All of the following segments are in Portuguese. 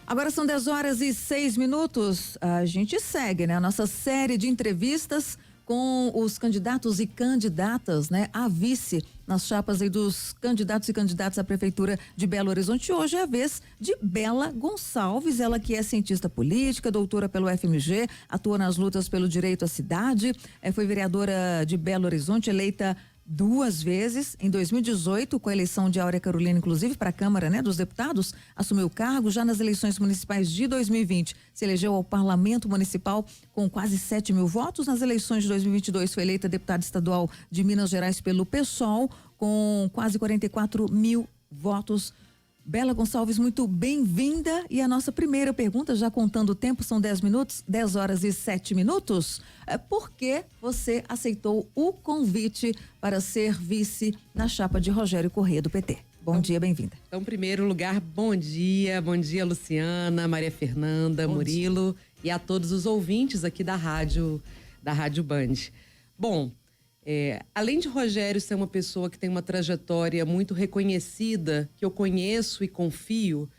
Agora são 10h06. A gente segue, né? A nossa série de entrevistas com os candidatos e candidatas, né? A vice nas chapas aí dos candidatos e candidatas à Prefeitura de Belo Horizonte. Hoje é a vez de Bela Gonçalves, ela que é cientista política, doutora pelo FMG, atua nas lutas pelo direito à cidade, foi vereadora de Belo Horizonte, eleita 2 vezes, em 2018, com a eleição de Áurea Carolina, inclusive para a Câmara, né, dos Deputados, assumiu o cargo. Já nas eleições municipais de 2020, se elegeu ao Parlamento Municipal com quase 7 mil votos. Nas eleições de 2022, foi eleita deputada estadual de Minas Gerais pelo PSOL, com quase 44 mil votos. Bela Gonçalves, muito bem-vinda. E a nossa primeira pergunta, já contando o tempo, são 10h07. Por que você aceitou o convite para ser vice na chapa de Rogério Corrêa do PT? Bom dia, bem-vinda. Então, em primeiro lugar, bom dia Luciana, Maria Fernanda, Murilo e a todos os ouvintes aqui da Rádio Band. Bom, além de Rogério ser uma pessoa que tem uma trajetória muito reconhecida, que eu conheço e confio,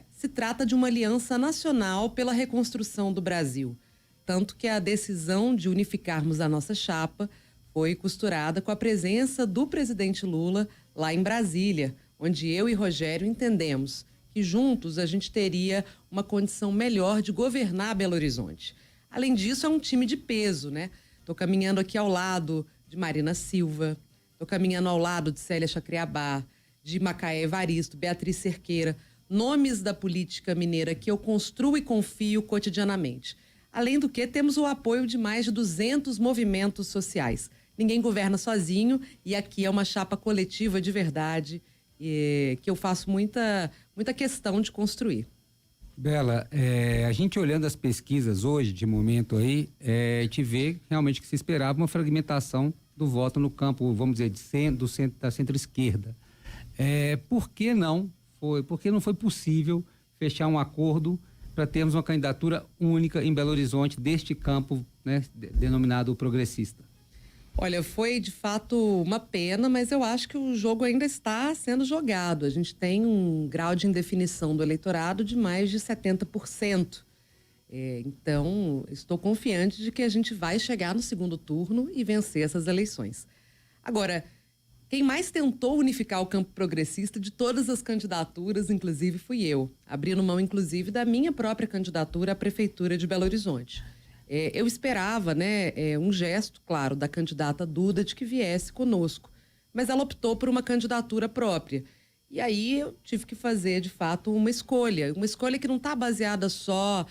se trata de uma aliança nacional pela reconstrução do Brasil. Tanto que a decisão de unificarmos a nossa chapa foi costurada com a presença do presidente Lula lá em Brasília, onde eu e Rogério entendemos que juntos a gente teria uma condição melhor de governar Belo Horizonte. Além disso, é um time de peso, né? Estou caminhando aqui ao lado de Marina Silva, estou caminhando ao lado de Célia Chacriabá, de Macaé Evaristo, Beatriz Cerqueira, nomes da política mineira que eu construo e confio cotidianamente. Além do que, temos o apoio de mais de 200 movimentos sociais. Ninguém governa sozinho e aqui é uma chapa coletiva de verdade que eu faço muita questão de construir. Bela, a gente olhando as pesquisas hoje, de momento aí, a gente vê realmente que se esperava uma fragmentação do voto no campo, vamos dizer, da centro-esquerda. Por que não foi possível fechar um acordo para termos uma candidatura única em Belo Horizonte deste campo, né, denominado progressista? Olha, foi de fato uma pena, mas eu acho que o jogo ainda está sendo jogado. A gente tem um grau de indefinição do eleitorado de mais de 70%. Então, estou confiante de que a gente vai chegar no segundo turno e vencer essas eleições. Agora, quem mais tentou unificar o campo progressista de todas as candidaturas, inclusive, fui eu, abrindo mão, inclusive, da minha própria candidatura à Prefeitura de Belo Horizonte. Eu esperava, né, um gesto, claro, da candidata Duda de que viesse conosco, mas ela optou por uma candidatura própria. E aí eu tive que fazer, de fato, uma escolha que não está baseada só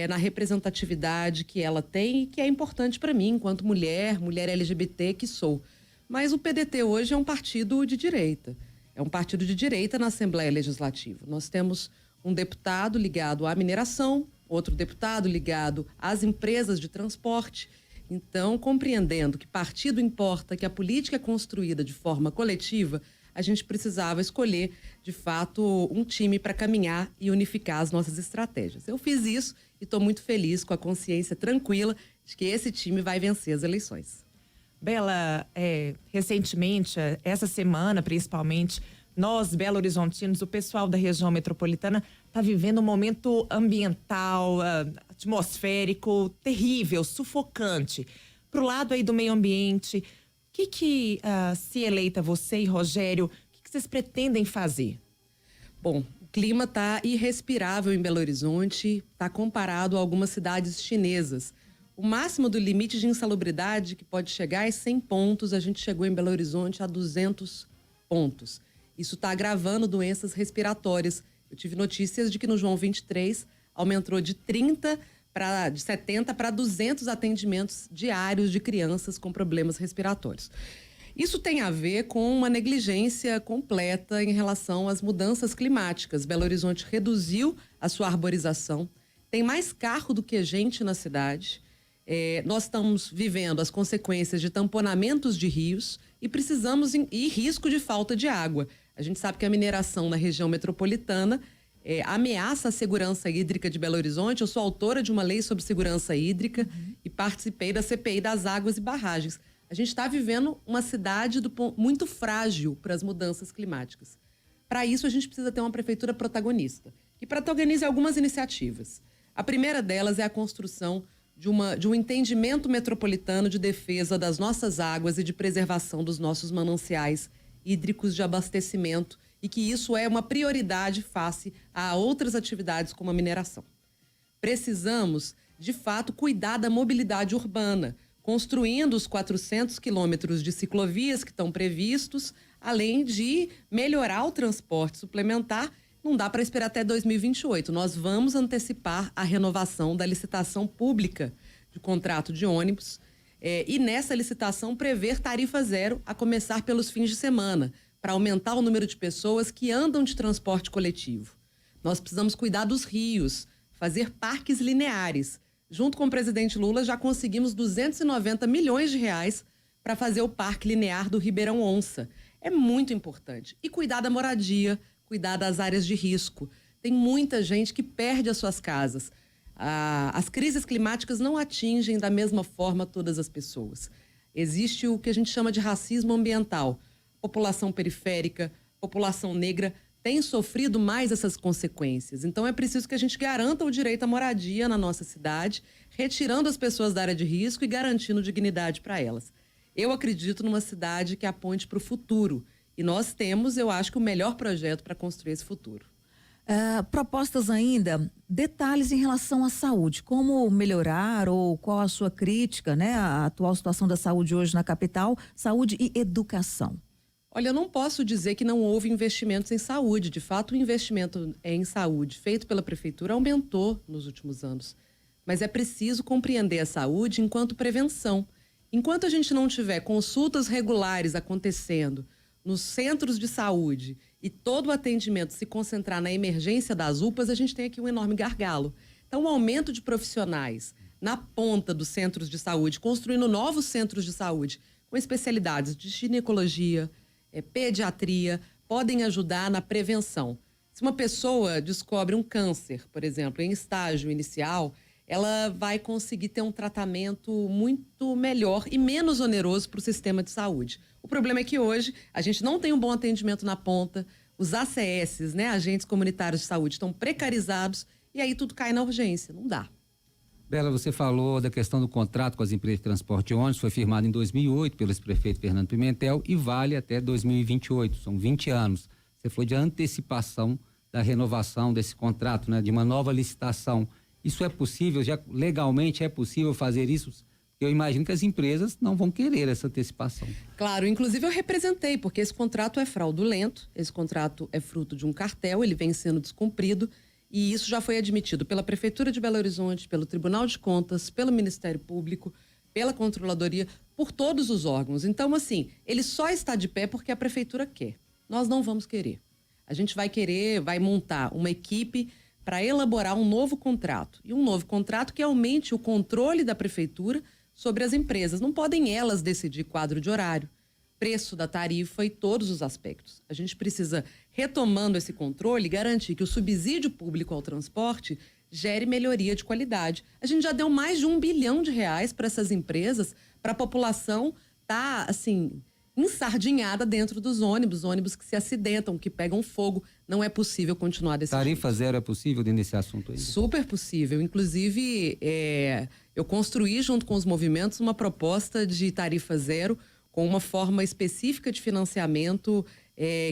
na representatividade que ela tem e que é importante para mim, enquanto mulher LGBT que sou. Mas o PDT hoje é um partido de direita. É um partido de direita na Assembleia Legislativa. Nós temos um deputado ligado à mineração, outro deputado ligado às empresas de transporte. Então, compreendendo que partido importa, que a política é construída de forma coletiva, a gente precisava escolher, de fato, um time para caminhar e unificar as nossas estratégias. Eu fiz isso e estou muito feliz, com a consciência tranquila de que esse time vai vencer as eleições. Bela, recentemente, essa semana principalmente, nós, Belo Horizontinos, o pessoal da região metropolitana está vivendo um momento ambiental, atmosférico terrível, sufocante. Pro lado aí do meio ambiente, se eleita você e Rogério, o que vocês pretendem fazer? Bom, o clima está irrespirável em Belo Horizonte, está comparado a algumas cidades chinesas. O máximo do limite de insalubridade que pode chegar é 100 pontos, a gente chegou em Belo Horizonte a 200 pontos. Isso está agravando doenças respiratórias. Eu tive notícias de que no João 23 aumentou de 70 para 200 atendimentos diários de crianças com problemas respiratórios. Isso tem a ver com uma negligência completa em relação às mudanças climáticas. Belo Horizonte reduziu a sua arborização, tem mais carro do que gente na cidade. Nós estamos vivendo as consequências de tamponamentos de rios e risco de falta de água. A gente sabe que a mineração na região metropolitana ameaça a segurança hídrica de Belo Horizonte. Eu sou autora de uma lei sobre segurança hídrica e participei da CPI das águas e barragens. A gente está vivendo uma cidade muito frágil para as mudanças climáticas. Para isso, a gente precisa ter uma prefeitura protagonista, e protagonize algumas iniciativas. A primeira delas é a construção de um entendimento metropolitano de defesa das nossas águas e de preservação dos nossos mananciais hídricos de abastecimento, e que isso é uma prioridade face a outras atividades como a mineração. Precisamos, de fato, cuidar da mobilidade urbana, construindo os 400 quilômetros de ciclovias que estão previstos, além de melhorar o transporte suplementar. Não dá para esperar até 2028. Nós vamos antecipar a renovação da licitação pública de contrato de ônibus e nessa licitação prever tarifa zero a começar pelos fins de semana, para aumentar o número de pessoas que andam de transporte coletivo. Nós precisamos cuidar dos rios, fazer parques lineares. Junto com o presidente Lula, já conseguimos 290 milhões de reais para fazer o parque linear do Ribeirão Onça. É muito importante. E cuidar da moradia, cuidar das áreas de risco. Tem muita gente que perde as suas casas. As crises climáticas não atingem da mesma forma todas as pessoas. Existe o que a gente chama de racismo ambiental. População periférica, população negra tem sofrido mais essas consequências. Então é preciso que a gente garanta o direito à moradia na nossa cidade, retirando as pessoas da área de risco e garantindo dignidade para elas. Eu acredito numa cidade que aponte para o futuro. E nós temos, eu acho, que o melhor projeto para construir esse futuro. Propostas ainda, detalhes em relação à saúde, como melhorar ou qual a sua crítica, né? A atual situação da saúde hoje na capital, saúde e educação. Olha, eu não posso dizer que não houve investimentos em saúde. De fato, o investimento em saúde feito pela prefeitura aumentou nos últimos anos. Mas é preciso compreender a saúde enquanto prevenção. Enquanto a gente não tiver consultas regulares acontecendo nos centros de saúde e todo o atendimento se concentrar na emergência das UPAs, a gente tem aqui um enorme gargalo. Então, o aumento de profissionais na ponta dos centros de saúde, construindo novos centros de saúde com especialidades de ginecologia, pediatria, podem ajudar na prevenção. Se uma pessoa descobre um câncer, por exemplo, em estágio inicial, ela vai conseguir ter um tratamento muito melhor e menos oneroso para o sistema de saúde. O problema é que hoje a gente não tem um bom atendimento na ponta, os ACS, né, agentes comunitários de saúde, estão precarizados e aí tudo cai na urgência, não dá. Bela, você falou da questão do contrato com as empresas de transporte de ônibus, foi firmado em 2008 pelo ex-prefeito Fernando Pimentel e vale até 2028, são 20 anos. Você foi de antecipação da renovação desse contrato, né, de uma nova licitação. Isso é possível? Já legalmente é possível fazer isso? Eu imagino que as empresas não vão querer essa antecipação. Claro, inclusive eu representei, porque esse contrato é fraudulento, esse contrato é fruto de um cartel, ele vem sendo descumprido e isso já foi admitido pela Prefeitura de Belo Horizonte, pelo Tribunal de Contas, pelo Ministério Público, pela Controladoria, por todos os órgãos. Então, assim, ele só está de pé porque a Prefeitura quer. Nós não vamos querer. A gente vai montar uma equipe para elaborar um novo contrato. E um novo contrato que aumente o controle da Prefeitura sobre as empresas. Não podem elas decidir quadro de horário, preço da tarifa e todos os aspectos. A gente precisa, retomando esse controle, garantir que o subsídio público ao transporte gere melhoria de qualidade. A gente já deu mais de R$1 bilhão para essas empresas, para a população estar, assim, ensardinhada dentro dos ônibus que se acidentam, que pegam fogo. Não é possível continuar desse jeito. Tarifa zero é possível dentro desse assunto aí? Super possível. Inclusive, eu construí junto com os movimentos uma proposta de tarifa zero com uma forma específica de financiamento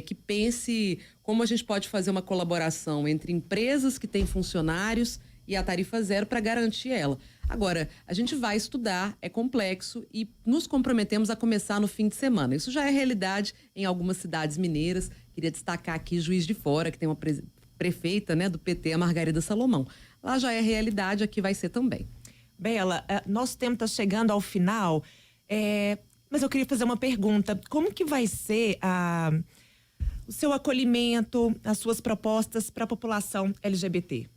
que pense como a gente pode fazer uma colaboração entre empresas que têm funcionários e a tarifa zero para garantir ela. Agora, a gente vai estudar, é complexo e nos comprometemos a começar no fim de semana. Isso já é realidade em algumas cidades mineiras. Queria destacar aqui Juiz de Fora, que tem uma prefeita, né, do PT, a Margarida Salomão. Lá já é realidade, aqui vai ser também. Bela, nosso tempo está chegando ao final, mas eu queria fazer uma pergunta. Como que vai ser o seu acolhimento, as suas propostas para a população LGBT?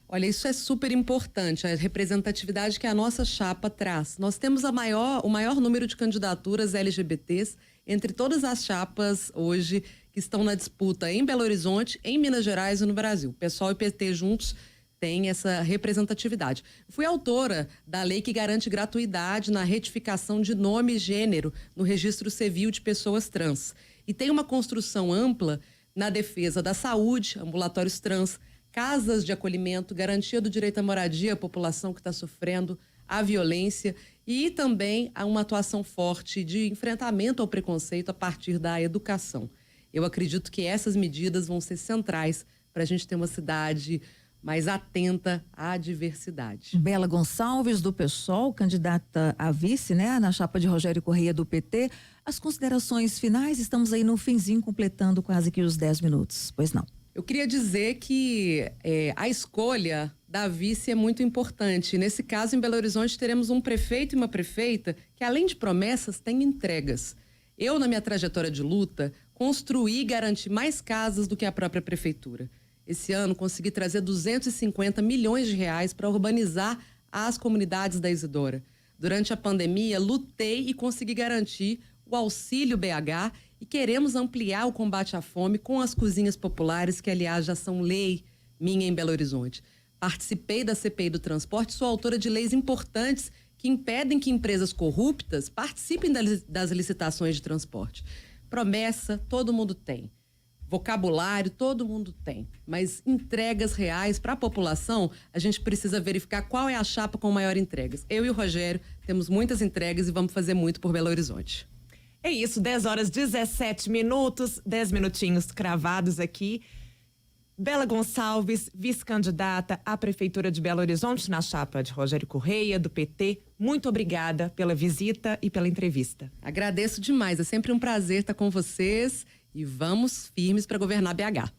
Olha, isso é super importante, a representatividade que a nossa chapa traz. Nós temos o maior número de candidaturas LGBTs entre todas as chapas hoje que estão na disputa em Belo Horizonte, em Minas Gerais e no Brasil. O PSOL e o PT juntos têm essa representatividade. Fui autora da lei que garante gratuidade na retificação de nome e gênero no registro civil de pessoas trans. E tem uma construção ampla na defesa da saúde, ambulatórios trans, casas de acolhimento, garantia do direito à moradia à população que está sofrendo a violência e também há uma atuação forte de enfrentamento ao preconceito a partir da educação. Eu acredito que essas medidas vão ser centrais para a gente ter uma cidade mais atenta à diversidade. Bela Gonçalves, do PSOL, candidata a vice, né, na chapa de Rogério Correia, do PT. As considerações finais, estamos aí no finzinho, completando quase que os 10 minutos. Pois não. Eu queria dizer que a escolha da vice é muito importante. Nesse caso, em Belo Horizonte, teremos um prefeito e uma prefeita que, além de promessas, têm entregas. Eu, na minha trajetória de luta, construí e garanti mais casas do que a própria prefeitura. Esse ano, consegui trazer 250 milhões de reais para urbanizar as comunidades da Isidora. Durante a pandemia, lutei e consegui garantir o Auxílio BH e queremos ampliar o combate à fome com as cozinhas populares, que, aliás, já são lei minha em Belo Horizonte. Participei da CPI do transporte, sou autora de leis importantes que impedem que empresas corruptas participem das licitações de transporte. Promessa, todo mundo tem. Vocabulário, todo mundo tem. Mas entregas reais para a população, a gente precisa verificar qual é a chapa com maior entregas. Eu e o Rogério temos muitas entregas e vamos fazer muito por Belo Horizonte. É isso, 10h17, 10 minutinhos cravados aqui. Bela Gonçalves, vice-candidata à Prefeitura de Belo Horizonte na chapa de Rogério Correia, do PT. Muito obrigada pela visita e pela entrevista. Agradeço demais, é sempre um prazer estar com vocês e vamos firmes para governar BH.